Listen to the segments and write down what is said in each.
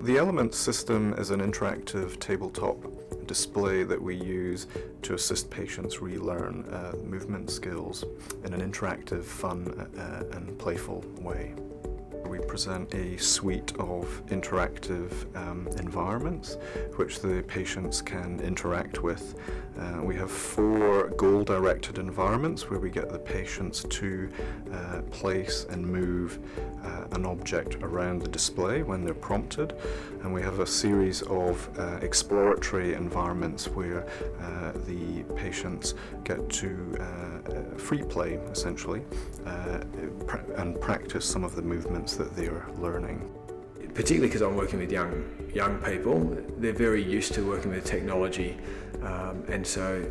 The Element system is an interactive tabletop display that we use to assist patients relearn movement skills in an interactive, fun and playful way. We present a suite of interactive environments which the patients can interact with. We have 4 goal-directed environments where we get the patients to place and move an object around the display when they're prompted, and we have a series of exploratory environments where the patients get to free play, essentially, and practice some of the movements that they're learning. Particularly because I'm working with young people, they're very used to working with technology, and so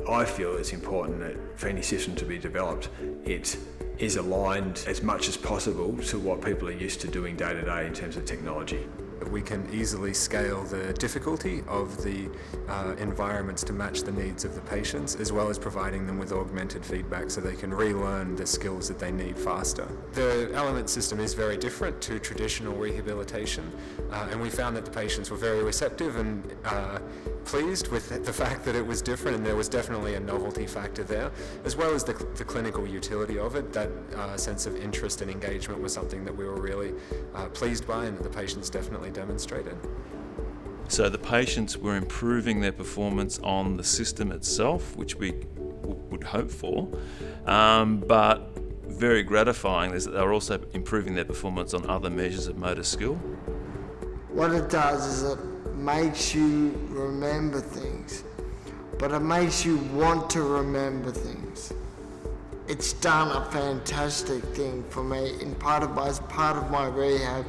I feel it's important that for any system to be developed, it is aligned as much as possible to what people are used to doing day to day in terms of technology. We can easily scale the difficulty of the environments to match the needs of the patients, as well as providing them with augmented feedback so they can relearn the skills that they need faster. The Element system is very different to traditional rehabilitation, and we found that the patients were very receptive and pleased with the fact that it was different, and there was definitely a novelty factor there, as well as the clinical utility of it. That sense of interest and engagement was something that we were really pleased by, and that the patients definitely demonstrated. So the patients were improving their performance on the system itself, which we would hope for, but very gratifying is that they're also improving their performance on other measures of motor skill. What it does is it makes you remember things, but it makes you want to remember things. It's done a fantastic thing for me. As part of my rehab,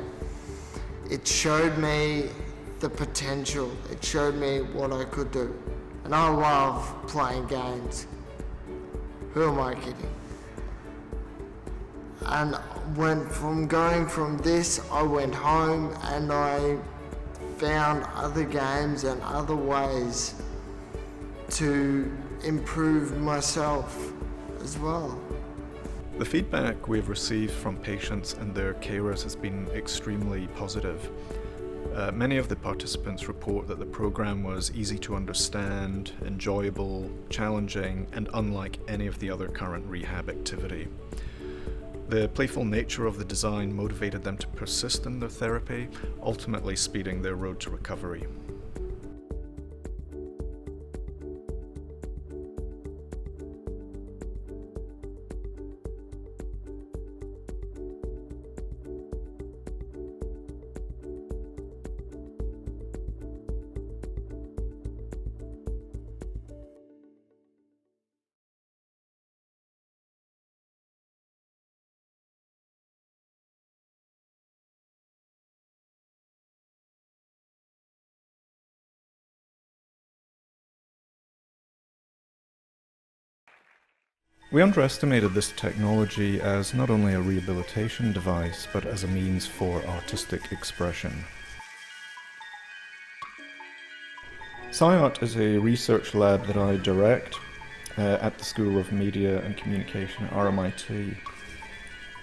it showed me the potential. It showed me what I could do. And I love playing games. Who am I kidding? And going from this, I went home and I found other games and other ways to improve myself as well. The feedback we've received from patients and their carers has been extremely positive. Many of the participants report that the program was easy to understand, enjoyable, challenging, and unlike any of the other current rehab activity. The playful nature of the design motivated them to persist in their therapy, ultimately speeding their road to recovery. We underestimated this technology as not only a rehabilitation device, but as a means for artistic expression. SciArt is a research lab that I direct at the School of Media and Communication at RMIT.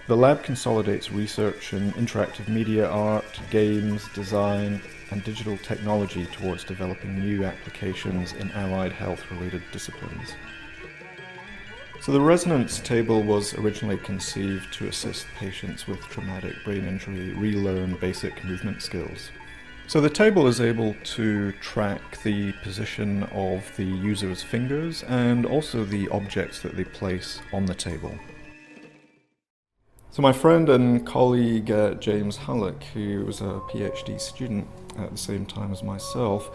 The lab consolidates research in interactive media art, games, design, and digital technology towards developing new applications in allied health-related disciplines. So the resonance table was originally conceived to assist patients with traumatic brain injury relearn basic movement skills. So the table is able to track the position of the user's fingers and also the objects that they place on the table. So my friend and colleague James Hullock, who was a PhD student at the same time as myself,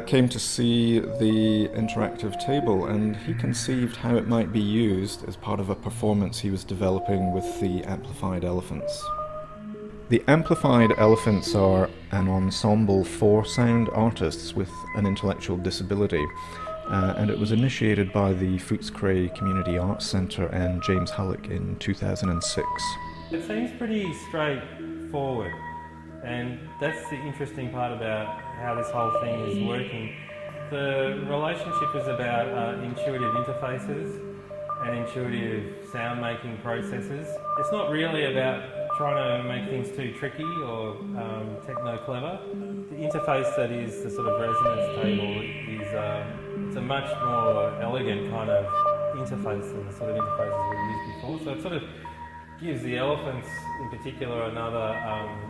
came to see the interactive table, and he conceived how it might be used as part of a performance he was developing with the amplified elephants. The amplified elephants are an ensemble for sound artists with an intellectual disability, and it was initiated by the Footscray Community Arts Centre and James Hullock in 2006. It seems pretty straightforward, and that's the interesting part about how this whole thing is working. The relationship is about intuitive interfaces and intuitive sound making processes. It's not really about trying to make things too tricky or techno-clever. The interface that is the sort of resonance table is it's a much more elegant kind of interface than the sort of interfaces we've used before. So it sort of gives the elephants in particular another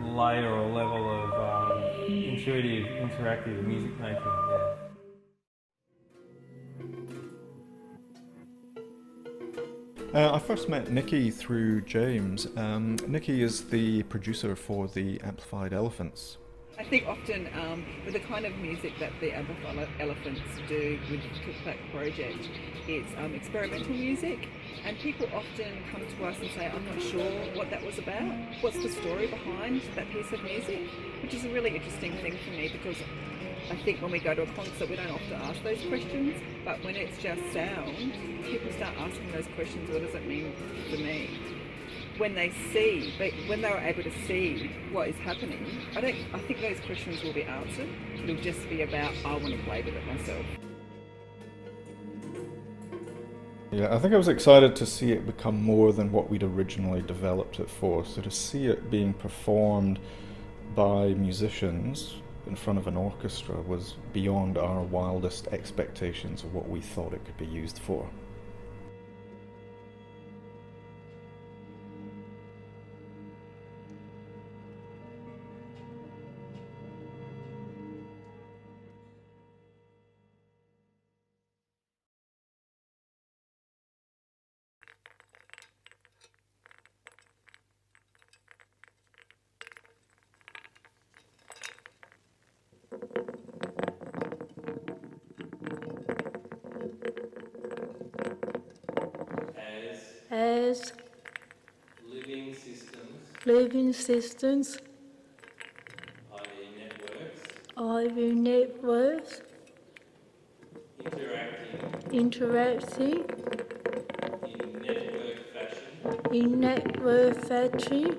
layer or level of intuitive, interactive music making. Yeah. I first met Nikki through James. Nikki is the producer for the Amplified Elephants. I think often with the kind of music that the Amplified Elephants do with the Click project, it's experimental music, and people often come to us and say, I'm not sure what that was about, what's the story behind that piece of music, which is a really interesting thing for me, because I think when we go to a concert we don't often ask those questions, but when it's just sound, people start asking those questions, what does it mean for me? When they were able to see what is happening, I think those questions will be answered. It'll just be about, I want to play with it myself. Yeah, I think I was excited to see it become more than what we'd originally developed it for. So to see it being performed by musicians in front of an orchestra was beyond our wildest expectations of what we thought it could be used for. As living systems, i.e. networks, interacting in network fashion.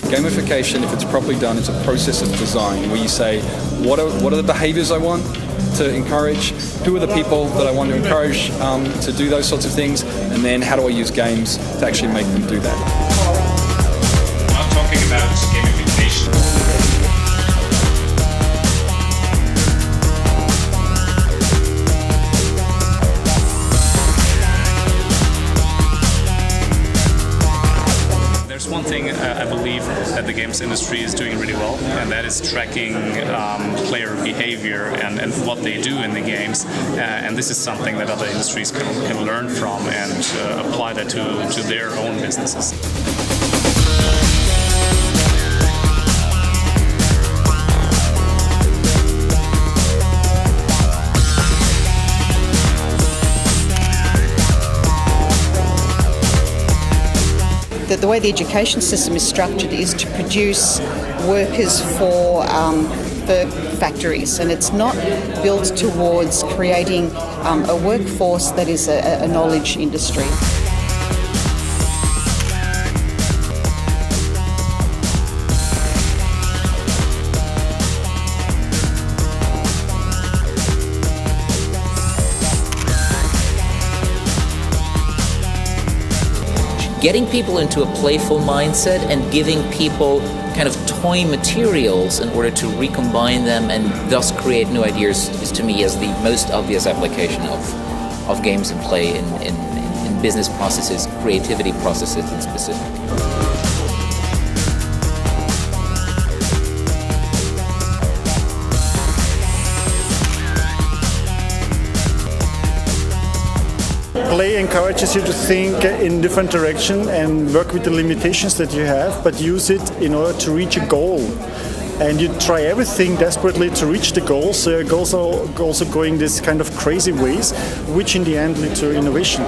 Gamification, if it's properly done, it's a process of design where you say, what are the behaviours I want to encourage, who are the people that I want to encourage to do those sorts of things, and then how do I use games to actually make them do that. I'm talking about gamification. One thing I believe that the games industry is doing really well, and that is tracking player behavior and what they do in the games, and this is something that other industries can learn from and apply that to their own businesses. The way the education system is structured is to produce workers for factories, and it's not built towards creating a workforce that is a knowledge industry. getting people into a playful mindset and giving people kind of toy materials in order to recombine them and thus create new ideas is, to me, is the most obvious application of games and play in business processes, creativity processes in specific. Play encourages you to think in different direction and work with the limitations that you have, but use it in order to reach a goal. And you try everything desperately to reach the goal, so your goals are also going this kind of crazy ways, which in the end lead to innovation.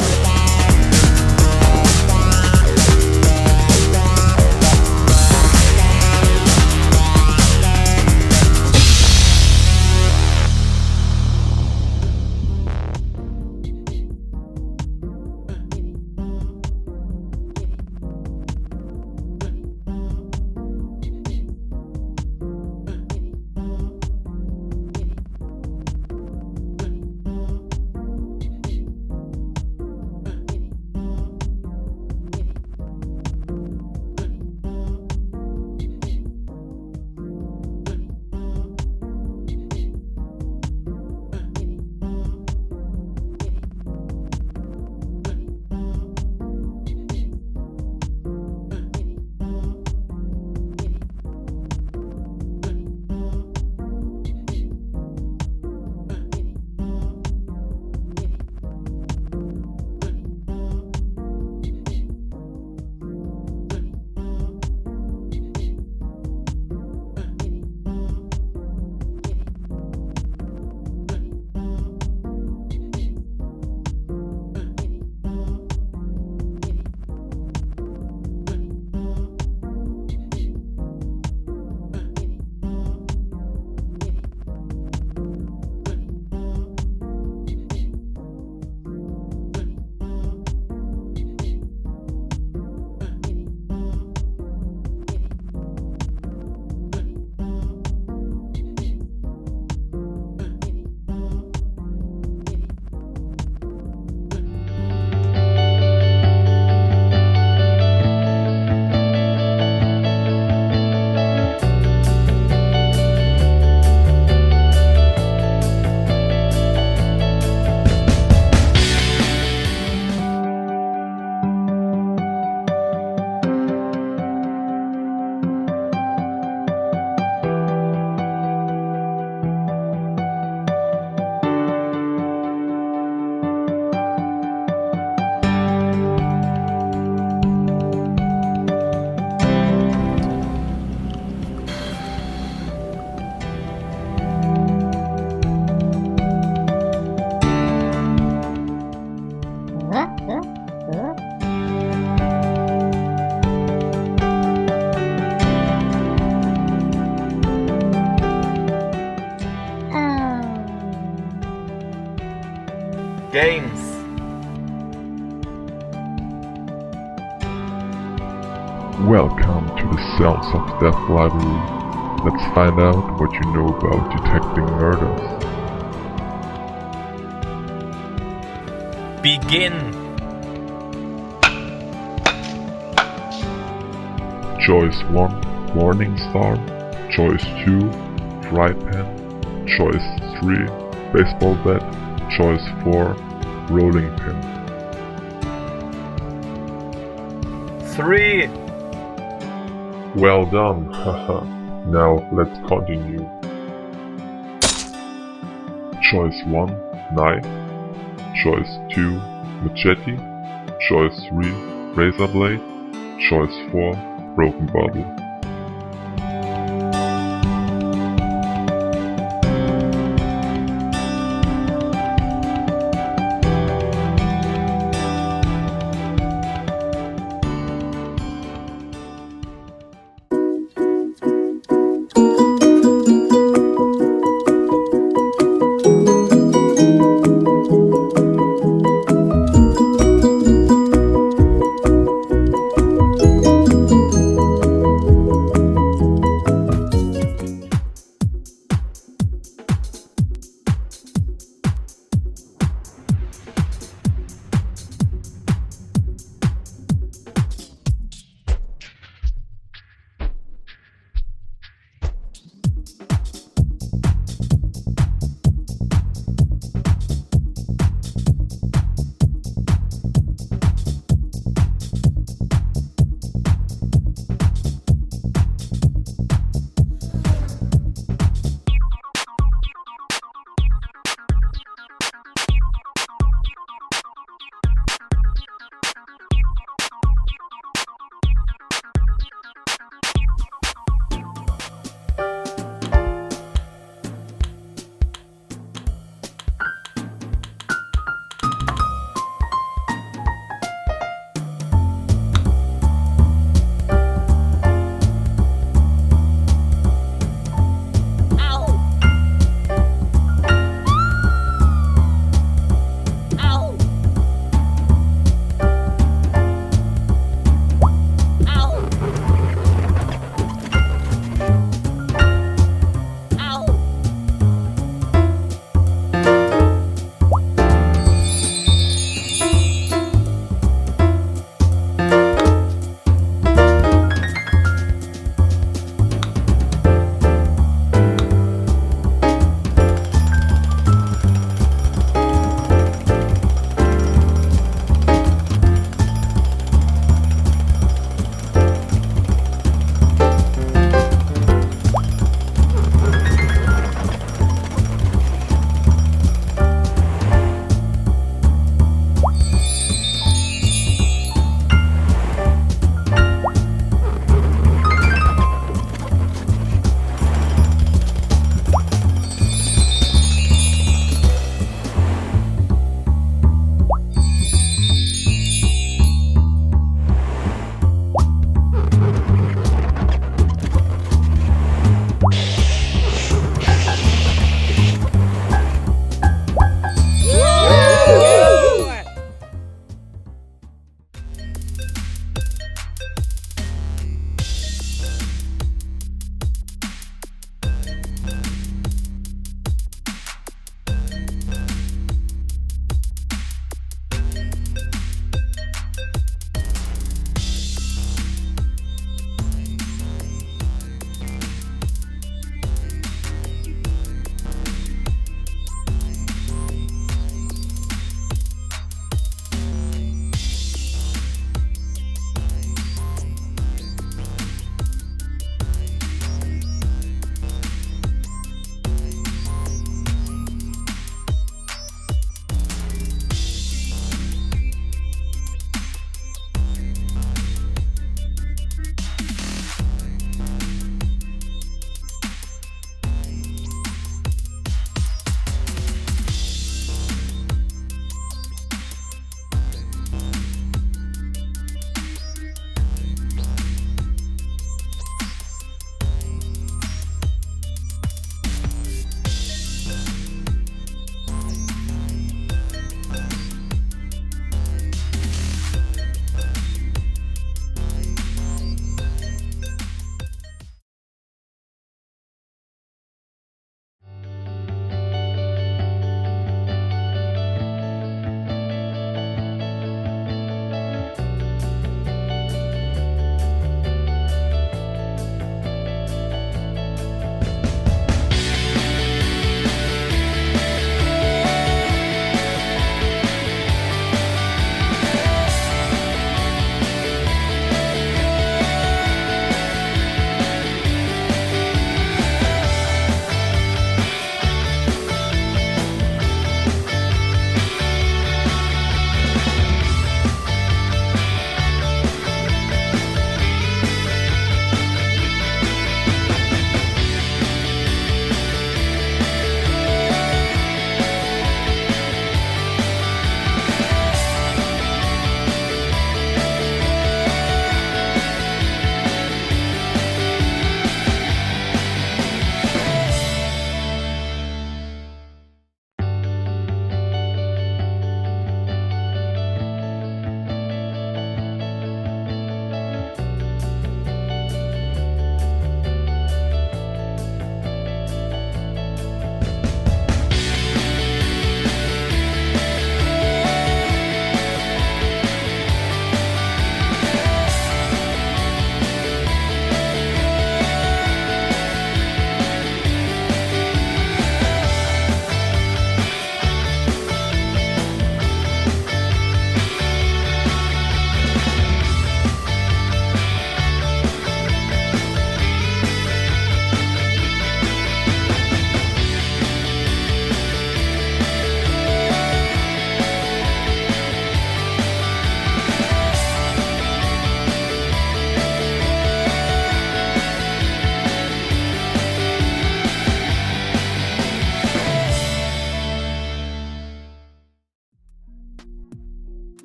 Games. Welcome to the Cells of Death Library. Let's find out what you know about detecting murders. Begin. Choice 1, Morning Star. Choice 2, Fry Pan. Choice 3, Baseball Bat. Choice 4, Rolling Pin. 3. Well done, haha. Now let's continue. Choice 1, Knife. Choice 2, Machete. Choice 3, Razor Blade. Choice 4, Broken Bottle.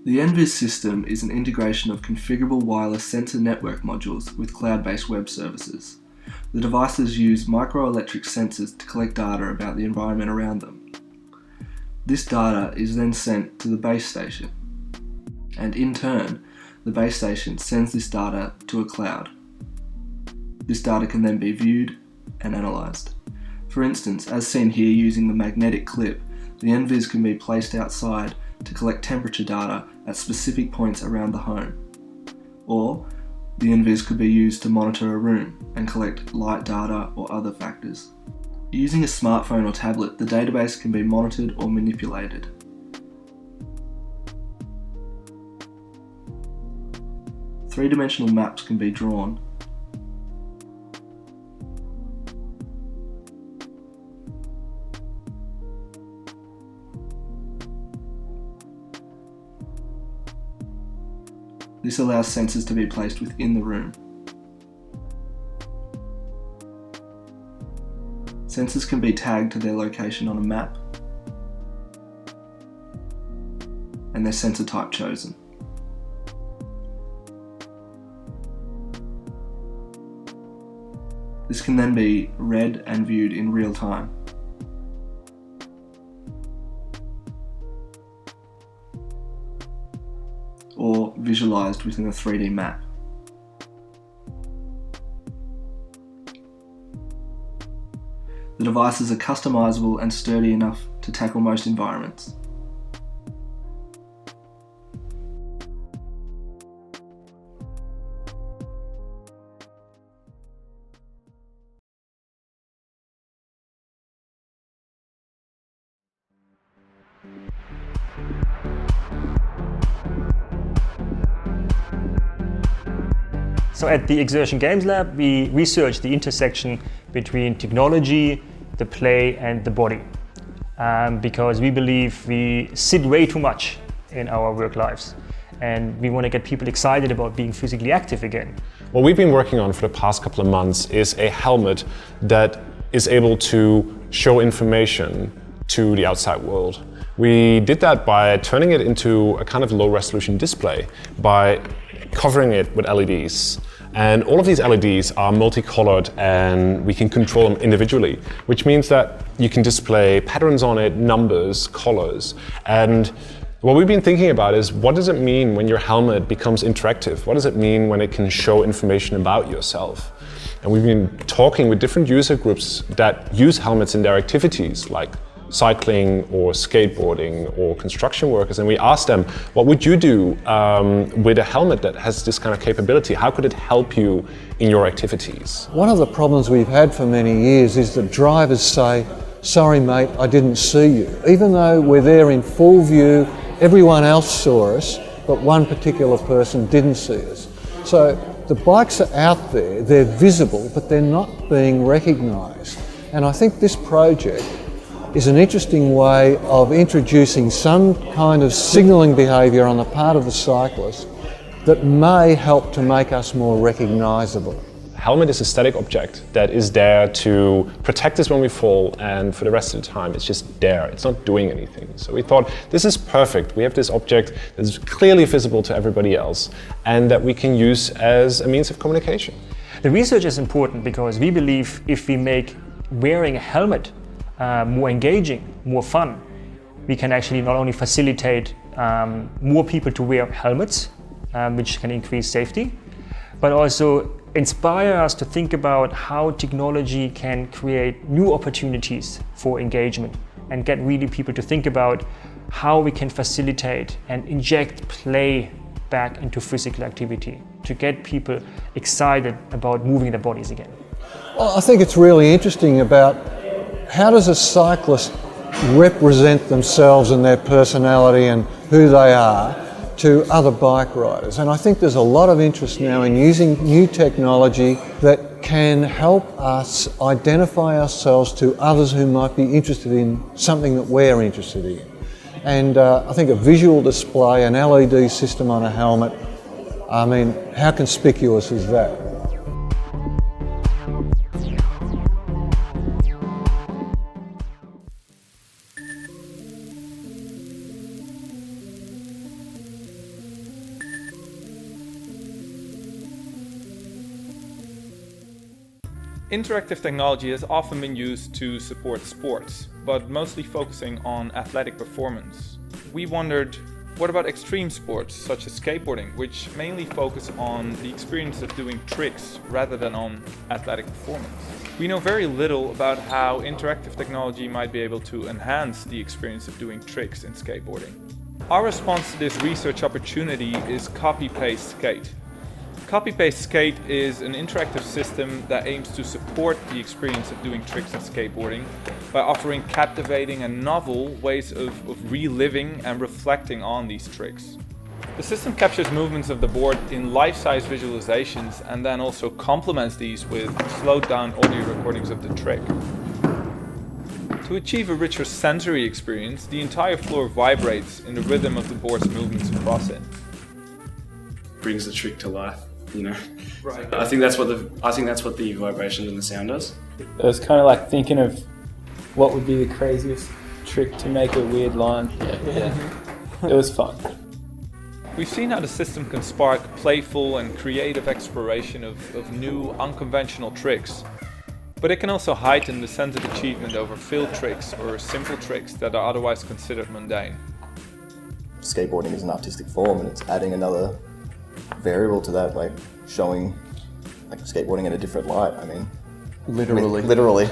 The NVIS system is an integration of configurable wireless sensor network modules with cloud-based web services. The devices use microelectric sensors to collect data about the environment around them. This data is then sent to the base station, and in turn, the base station sends this data to a cloud. This data can then be viewed and analysed. For instance, as seen here using the magnetic clip, the NVIS can be placed outside to collect temperature data at specific points around the home. Or, the NVIS could be used to monitor a room and collect light data or other factors. Using a smartphone or tablet, the database can be monitored or manipulated. Three-dimensional maps can be drawn. This allows sensors to be placed within the room. Sensors can be tagged to their location on a map and their sensor type chosen. This can then be read and viewed in real time. Or visualized within a 3D map. The devices are customizable and sturdy enough to tackle most environments. So at the Exertion Games Lab, we research the intersection between technology, the play and the body. Because we believe we sit way too much in our work lives. And we want to get people excited about being physically active again. What we've been working on for the past couple of months is a helmet that is able to show information to the outside world. We did that by turning it into a kind of low resolution display, by covering it with LEDs. And all of these LEDs are multicolored and we can control them individually, which means that you can display patterns on it, numbers, colors. And what we've been thinking about is, what does it mean when your helmet becomes interactive? What does it mean when it can show information about yourself? And we've been talking with different user groups that use helmets in their activities, like cycling or skateboarding or construction workers, and we asked them, what would you do with a helmet that has this kind of capability? How could it help you in your activities? One of the problems we've had for many years is that drivers say, sorry mate, I didn't see you. Even though we're there in full view, everyone else saw us, but one particular person didn't see us. So the bikes are out there, they're visible, but they're not being recognised. And I think this project is an interesting way of introducing some kind of signalling behaviour on the part of the cyclist that may help to make us more recognisable. A helmet is a static object that is there to protect us when we fall, and for the rest of the time it's just there, it's not doing anything. So we thought, this is perfect. We have this object that's clearly visible to everybody else and that we can use as a means of communication. The research is important because we believe if we make wearing a helmet more engaging, more fun, we can actually not only facilitate more people to wear helmets, which can increase safety, but also inspire us to think about how technology can create new opportunities for engagement and get really people to think about how we can facilitate and inject play back into physical activity to get people excited about moving their bodies again. Well, I think it's really interesting about how does a cyclist represent themselves and their personality and who they are to other bike riders. And I think there's a lot of interest now in using new technology that can help us identify ourselves to others who might be interested in something that we're interested in. And I think a visual display, an LED system on a helmet, I mean, how conspicuous is that? Interactive technology has often been used to support sports, but mostly focusing on athletic performance. We wondered, what about extreme sports such as skateboarding, which mainly focus on the experience of doing tricks rather than on athletic performance? We know very little about how interactive technology might be able to enhance the experience of doing tricks in skateboarding. Our response to this research opportunity is Copy-Paste Skate. Copy-Paste Skate is an interactive system that aims to support the experience of doing tricks in skateboarding by offering captivating and novel ways of reliving and reflecting on these tricks. The system captures movements of the board in life-size visualizations and then also complements these with slowed-down audio recordings of the trick. To achieve a richer sensory experience, the entire floor vibrates in the rhythm of the board's movements across it. Brings the trick to life, you know. Right. I think that's what the vibration and the sound does. It was kind of like thinking of what would be the craziest trick to make a weird line. Yeah. It was fun. We've seen how the system can spark playful and creative exploration of new, unconventional tricks. But it can also heighten the sense of achievement over failed tricks or simple tricks that are otherwise considered mundane. Skateboarding is an artistic form, and it's adding another variable to that, like showing skateboarding in a different light. I mean, literally.